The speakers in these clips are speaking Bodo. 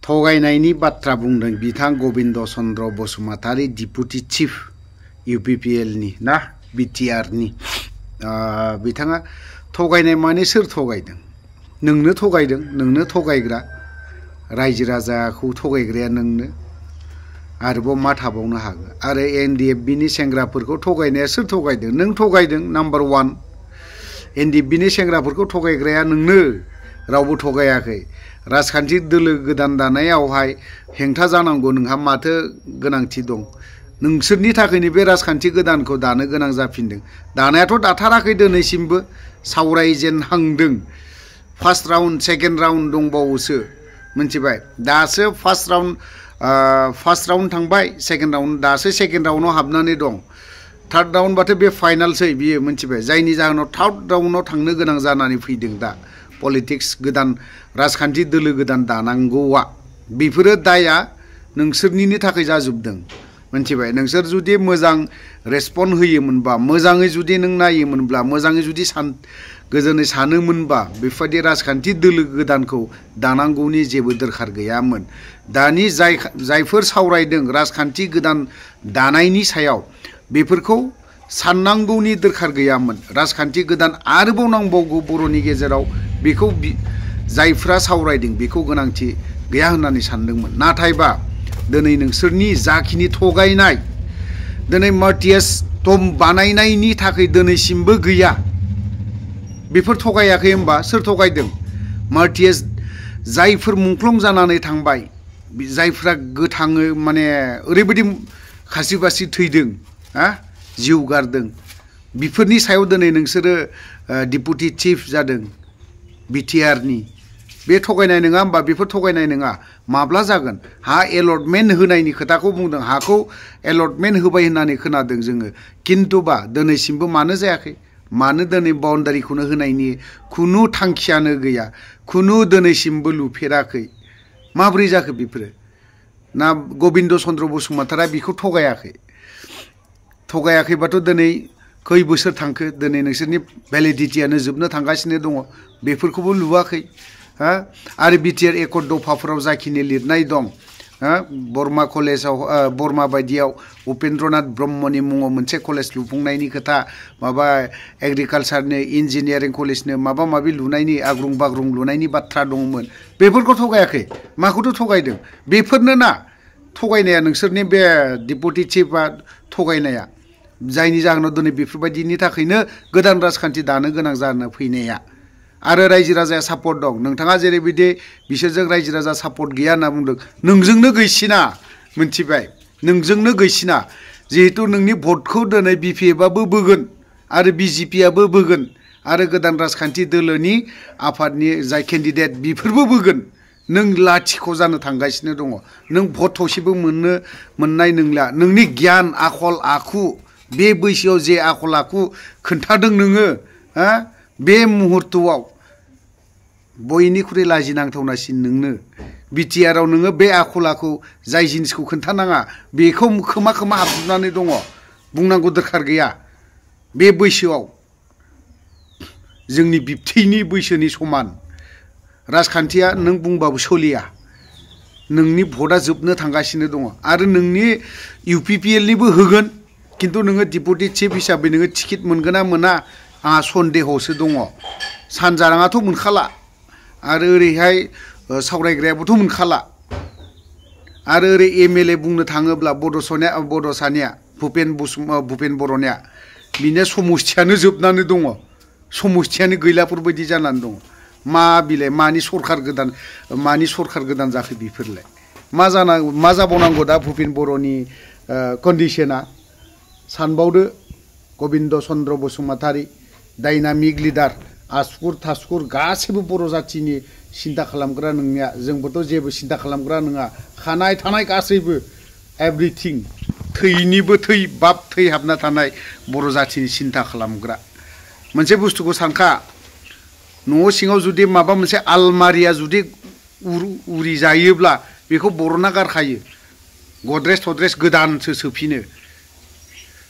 थगायनायनि बाथ्रा बुंदों बिथां Gobinda Chandra Basumatary deputy chief UPPL नि ना BTR नि बिथाङा थगायनाय माने सोर थगायदों नोंनो थगायदों नोंनो थगायग्रा रायजो राजाखौ थगायग्राया नोंनो आरोबाव मा थाबावनो हागौ आरो NDFB नि सेंग्राफोरखौ थगायनाया सोर थगायदों नों थगायदों नाम्बार 1 NDFB नि सेंग्राफोरखौ थगायग्राया नोंनो रावबो थगायाखै राजखान्थि दोलो गोदान दानायावहाय हेंथा जानांगौ नोंहा माथो गोनांथि दं नोंसोरनि थाखायनो बे राजखान्थि गोदानखौ दानो गोनां जाफिनदों दानायाथ' दाथाराखै दिनैसिमबो सावरायजेनहांदों फार्स्ट राउन्ड सेकेन्ड राउन्ड दंबावोसो मिथिबाय दासो फार्स्ट राउन्ड थांबाय सेकेन्ड राउन्ड दासो सेकेन्ड राउन्डआव हाबनानै दं थार्ड राउन्ड बाथ' बे फाइनालसै बियो मिथिबाय जायनि जाहोनाव थार्ड राउन्डआव थांनो गोनां जानानै फैदों दा पलिटिक्स गोदान राजखान्थि दोलो गोदान दानांगौआ बेफोरो दाया नोंसोरनिनो थाखाय जाजोबदों मिथिबाय नोंसोर जुदि मोजां रेसपन्ड होयोमोनबा मोजाङै जुदि नों नायोमोनब्ला मोजाङै जुदि गोजोनै सानोमोनबा बेफोरबायदि राजखान्थि दोलो गोदानखौ दानांगौनि जेबो दरखार गैयामोन दानि जायफोर सावरायदों राजखान्थि गोदान दानायनि सायाव बेफोरखौ साननांगौनि दरखार गैयामोन राजखान्थि गोदान आरोबाव नांबावगौ बर'नि गेजेराव बेखौ जायफ्रा सावरायदों बेखौ गोनांथि गैया होननानै सानदोंमोन नाथायबा दिनै नोंसोरनि जाखिनि थगायनाय दिनै मार्टियास टम बानायनायनि थाखाय दिनैसिमबो गैया बेफोर थगायाखै होनबा सोर थगायदों मार्टियास जायफोर मुंख्लं जानानै थांबाय जायफ्रा गोथाङै माने ओरैबायदि खासि बासि थैदों जिउ गारदों बेफोरनि सायाव दिनै नोंसोरो डिपुटि चिफ जादों BTR नि बे थगायनाय नङा होनबा बेफोर थगायनाय नङा माब्ला जागोन हा एलटमेन्ट होनायनि खोथाखौ बुंदों हाखौ एलटमेन्ट होबाय होननानै खोनादों जोङो किन्तुबा दिनैसिमबो मानो जायाखै मानो दिनै बाउन्डारिखौनो होनायनि खुनु थांखियानो गैया खुनु दिनैसिमबो लुफेराखै माब्रै जाखो बेफोरो ना गबिन्द चन्द्र बसुमतारी बेखौ थगायाखैबाथ' दिनै खै बोसोर थांखो दिनै नोंसोरनि भ्यालिडिटियानो जोबनो थांगासिनो दङ बेफोरखौबो लुवाखै आरो BTR एकर्ड दफाफोराव जाखिनि लिरनाय दं बर्मा कलेजाव बर्मा बायदियाव उपेन्द्रनाथ ब्रह्मनि मुङाव मोनसे कलेज लुफुंनायनि खोथा माबा एग्रिकालसारनि इन्जिनियारिं कलेजनो माबा माबि लुनायनि आग्रुं बाग्रुं लुनायनि बाथ्रा दंमोन बेफोरखौ थगायाखै माखौथ' थगायदों बेफोरनो ना थगायनाया नोंसोरनि बे डिपुटि चिफआ थगायनाया जायनि जाहोनाव दिनै बेफोरबायदिनि थाखायनो गोदान राजखान्थि दानो गोनां जाना फैनाया आरो रायजो राजाया सापर्ट दं नोंथाङा जेरैबायदि बिसोरजों रायजो राजा सापर्ट गैया होनना बुंदों नोंजोंनो गैसिना मिथिबाय नोंजोंनो गैसिना जिहेतु नोंनि भटखौ दिनै BPFआबो बोगोन आरो BJPआबो बोगोन आरो गोदान राजखान्थि दोलोनि आफादनि जाय केन्डिडेट बेफोरबो बोगोन नों लाथिख' जानो थांगासिनो दङ नों भट थसेबो मोननाय नंला नोंनि गियान आखल आखु बे बैसोआव जे आखल आखु खोन्थादों नोङो बे मुहूर्तआव बयनिख्रुइ लाजिनांथावनासिन नोंनो BTRआव नोङो बे आखल आखु जाय जिनिसखौ खोन्थानाङा बेखौ खोमा हाबजोबनानै दङ बुंनांगौ दरखार गैया बे बैसोआव जोंनि बिबथैनि बैसोनि समान राजखान्थिया नों बुंबाबो सोलिया नोंनि भटआ जोबनो थांगासिनो दङ आरो नोंनि UPPL निबो होगोन किन्तु नोङो डिपुटि चिफ हिसाबै नोङो टिकेट मोनगोन ना मोना आंहा सन्देहसो दङ सानजाराङाथ' मोनखाला आरो ओरैहाय सावरायग्रायाबोथ' मोनखाला आरो ओरै MLA बुंनो थाङोब्ला बड'सानिया भुपेन बर'निया बिनि समस्थियानो जोबनानै दङ समस्थियानो गैलाफोरबायदि जानानै दङ मा बिलाय मानि सरखार गोदान जाखो बेफोरलाय मा जाबावनांगौ दा भुपेन बर'नि कन्डिशना सानबावदो गबिन्द चन्द्र बसुमतारी डायनामिक लिडार आसुर थासुर गासैबो बर' जाथिनि सिन्था खालामग्रा नोंनिया जोंबोथ' जेबो सिन्था खालामग्रा नङा खानाय थानाय गासैबो एभ्रिथिं थैनिबो थै बाब थै हाबना थानाय बर' जाथिनि सिन्था खालामग्रा मोनसे बुस्थुखौ सानखा न' सिङाव जुदि माबा मोनसे आलमारिया जुदि उरि जायोब्ला बेखौ बर'ना गारखायो गद्रेज थद्रेज गोदानसो सोफिनो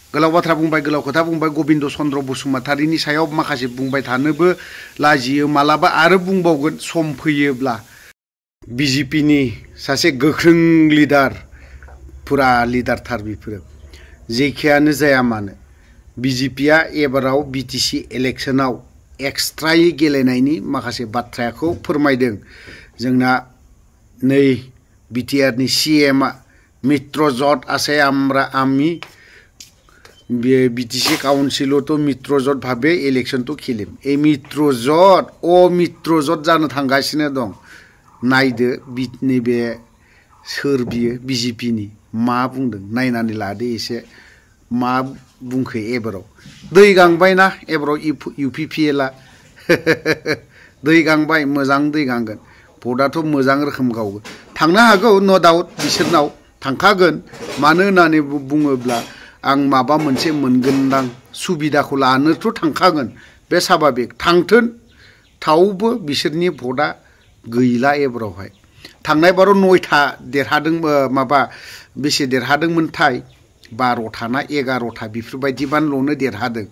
गोलाव बाथ्रा बुंबाय गोलाव खोथा बुंबाय गबिन्द चन्द्र बसुमतारीनि सायाव माखासे बुंबाय थानोबो लाजियो मालाबा आरो बुंबावगोन सम फैयोब्ला BJP नि सासे गोख्रों लिडार पुरा लिडार थार बिफोरो जेखियानो जाया मानो BJP आ एबाराव BTC इलेक्शनाव एक्सट्रायै गेलेनायनि माखासे बाथ्राखौ फोरमायदों जोंना नै BTR नि CM आ मित्रजोट আছে আমি BTC কাউন্সিল তো মিত্রজোট ভাবে ইলেকশন তো খেলিম এই মিত্রজোট जानो थांगासिनो दं नायदो नैबे सोर बियो BJP नि मा बुंदों नायनानै लादो एसे मा बुंखो एबाराव दै गांबायना एबाराव UPPL आ दै गांबाय मोजां दै गांगोन भटआथ' मोजां रोखोम गावगोन थांनो हागौ नो डाउट बिसोरनाव थांखागोन मानो होननानै बुङोब्ला आं माबा मोनसे मोनगोनदां सुबिदाखौ लानोथ' थांखागोन बे स्वाभाबिक थांथोन थावबो बिसोरनि भटआ गैला एबारावहाय थांनाय बाराव 9था देरहादों माबा बेसे देरहादोंमोनथाय 12था ना 11था बेफोरबायदिबानोल'नो देरहादों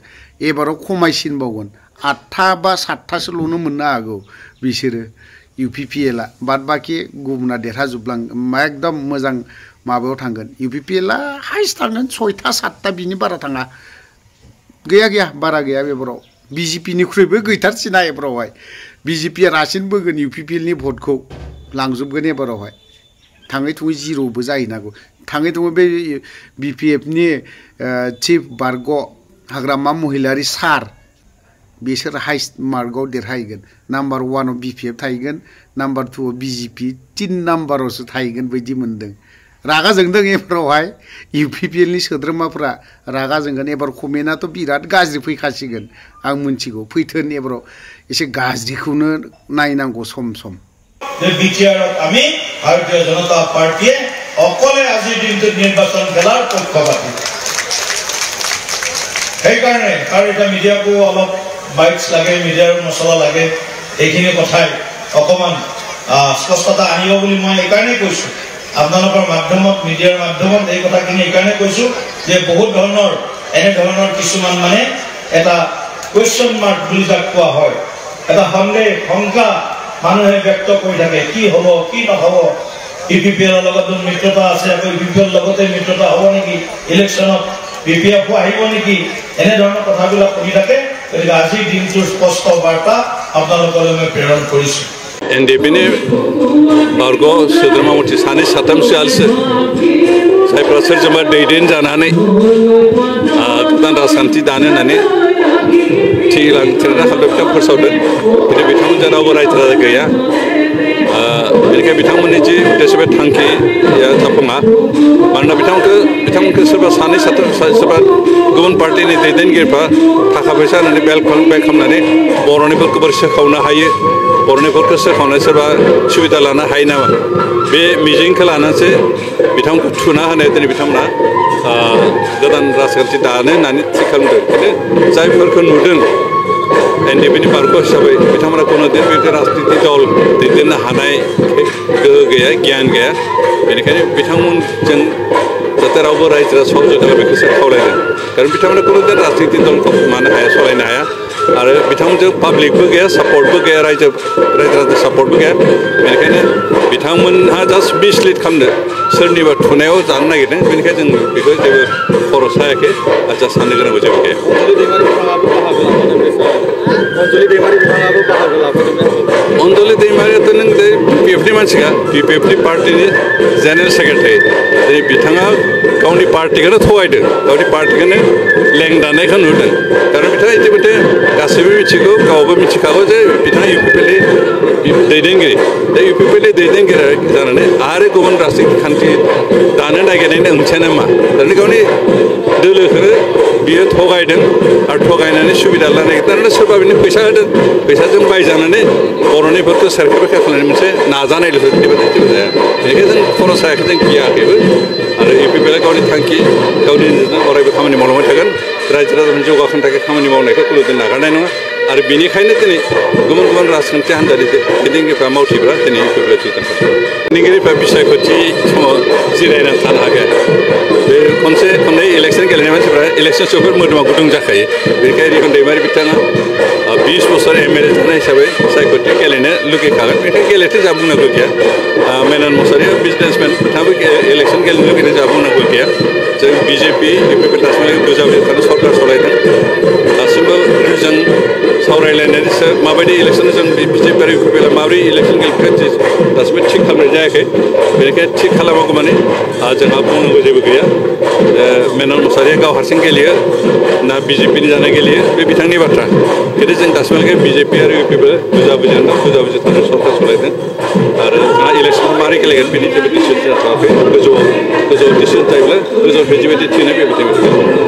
एबाराव खमायसिनबावगोन 8था बा 7थासो ल'नो मोननो हागौ बिसोरो UPPL आ बाद बाकी गुबुना देरहाजोबलां एकदम मोजां माबायाव थांगोन UPPL आ हाइस्ट थांगोन 6था 7था बिनि बारा थाङा गैया बारा गैया एबाराव BJP निख्रुइबो गैथारसिना एबारावहाय BJP आ रासिन बोगोन UPPL नि भटखौ लांजोबगोन एबारावहाय थाङै थुङै जिर'बो जाहैनांगौ थाङै थुङै बे BPF नि चिफ बारग' हाग्रामा महिलारि सार बिसोर हाइस्ट मार्कआव देरहायगोन नम्बर 1 आव BPF थाहैगोन नम्बर 2 आव BJP 3 नम्बरावसो थाहैगोन बायदि मोनदों रागा जोंदों एबारावहाय UPPL नि सोद्रोमाफोरा रागा जोंगोन एबार कमेन्टआथ' बिराद गाज्रि फैखासिगोन आं मिन्थिगौ फैथोन एबाराव एसे गाज्रिखौनो नायनांगौ सम BTR আমি ভারতীয় জনতা পার্টি অকলে আজি দিনটো নির্বাচন খেলার পক্ষপাতী এই কারণে আর এটা মিডিয়াকো অলপ বাইটস লাগে মিডিয়ার মছলা লাগে এইখিনি কথাই অকমান স্পষ্টতা আনিব বুলি মই এই কাৰণে কৈছো আপোনালোকৰ মাধ্যমত মিডিয়াৰ মাধ্যমত এই কথাখিনি এই কাৰণে কৈছো যে বহুত ধৰণৰ এনে ধৰণৰ কিছুমান মানে এটা কোৱেশ্চন মাৰ্ক বুলি যাক কোৱা হয় এটা সন্দেহ শংকা মানুহে ব্যক্ত কৰি থাকে কি হ'ব কি নহ'ব UPPL ৰ লগত মিত্ৰতা আছে আকৌ UPPL লগতে মিত্ৰতা হ'ব নেকি ইলেকশ্যনত BPF আহিব নেকি এনে ধৰণৰ কথাবিলাক কৰি থাকে গতিকে আজি দিনটোৰ স্পষ্ট বাৰ্তা আপোনালোকলৈ মই প্ৰেৰণ কৰিছো NDP नि बारग' सोद्रोमा मथि 2-3 आलसो जायफ्रा सोरजोंबा दैदेन जानानै गोदान राजखान्थि दानो होननानै थिरांथा खालामदों फोसावदों बिदि बिथांमोनजों रावबो रायज्लायग्रा गैया बेनिखायनो बिथांमोननि जि उद्देश्य बे थांखिया जाफुङा मानोना बिथांमोनखौ सोरबा 2-3 सोरबा गुबुन पार्टिनि दैदेनगिरिफ्रा थाखा फैसा होनानै बेल खालामनानै बर'निफोरखौबो सोखावनो हायो बर'निफोरखौ सोखावनानै सोरबा सुबिदा लानो हायो नामा बे मिजिंखौ लानानैसो बिथांमोनखौ थुना होनाय दिनै बिथांमोना गोदान राजखान्थि दानो होननानै थि खालामदों खिन्थु जायफोरखौ नुदों NDP नि बारग' हिसाबै बिथांमोना कोनोदिन बे राजनीति दल दैदेननो हानाय गोहो गैया गियान गैया बेनिखायनो बिथांमोनजों जाहाथे रावबो रायजोआ सहयोग खालामो बेखौसो खावलायदों कारण बिथांमोना कोनोदिन राजनीति दलखौ मानो हाया सालायनो हाया आरो बिथांमोनजों पाब्लिकबो गैया सापर्टबो गैया रायजो सापर्टबो गैया बेनिखायनो बिथांमोनहा जास्ट मिसलिड खालामदों सोरनिबा थुनायाव जानो नागिरदों बेनिखायनो जों बेखौ जेबो खर' सायाखै आरो जा साननो गोनांबो जेबो गैया अनजलि दैमारियाथ' नों BPF नि मानसिखा BPF नि पार्टिनि जेनेरेल सेक्रेटारि दिनै बिथाङा गावनि पार्टिखौनो थगायदों गावनि पार्टिखौनो लेंदानायखौ नुदों कारण बिथाङा इतिमध्य गासैबो मिथिगौ गावबो मिथिखागौ जे बिथाङा UPPL नि दैदेनगिरि दा UPPL नि दैदेनगिरि जानानै आरो गुबुन राजखान्थि दानो नागिरनायनि ओंथियानो मा थारमाने गावनि दोलोखौनो बियो थगायदों आरो थगायनानै सुबिदा लानो नागिरदों सोरबा बिनो फैसा होदों फैसाजों बायजानानै बर'निफोरखौ सेरखेबा खालामनाय मोनसे नाजानायल'सो बेबायदि जाया बेनिखायनो जों खर' सायाखै जों गियाखैबो आरो UPPL आ गावनि थांखि गावनि अरायबो खामानि मावलांबाय थागोन रायजो राजानि जौगाखांनो थाखाय खामानि मावनायखौ खुनुदिन नागारनाय नङा आरो बेनिखायनो दिनै गुबुन गुबुन राजखान्थि हान्जानि दैदेनगिरिफ्रा मावथिफ्रा दिनै इउपिपिएल जिताखै दैदेनगिरिफ्रा बिसायख'थि समाव जिरायनानै थानो हायाखै बे खनसे खननै इलेक्सन गेलेनाय मानसिफ्रा इलेक्सन जोबोद मोदोमाव गुदुं जाखायो बेनिखायनो रिखन दैमारि बिथाङा 20 बोसोर एमएलए थानाय हिसाबै सायख'थि गेलेनो लुगैखागोन बेनिखायनो गेलेथो जा बुंनांगौ गैया मेनन मसाहारिया बिजनेसमेन बिथाङाबो इलेक्सन गेलेनो लुगैनो जा बुंनांगौ गैया जों बिजेपि इउपिपिएल दासिमहालागै गोजावै थानो सरकार सलायदों दासिमबो जों सावरायलायनानैसो माबायदि इलेक्सन जों बिजेपि आरो इउपिपिएल माबोरै इलेक्सन गेलेखो दासिमबो थिग खालामनाय जायाखै बेनिखायनो थिग खालामागौ माने जोंहा बुंनांगौ जेबो गैया मेनन मसाहारिया गाव हारसिं गेलेयो ना बिजेपिनि जानाय गेलेयो बे बिथांनि बाथ्रा खिन्थु जों दासिमहालागै बिजेपि आरो इउपिपिएल बुजा थानो सरकार सलायदों आरो जोंहा इलेक्सन माबोरै गेलेगोन बेनि जेबो डिसिसन जाथ'वाखै गोजौआव डिसिसन जायोब्ला गोजौआव बेबायदि थिनाय बेबायदि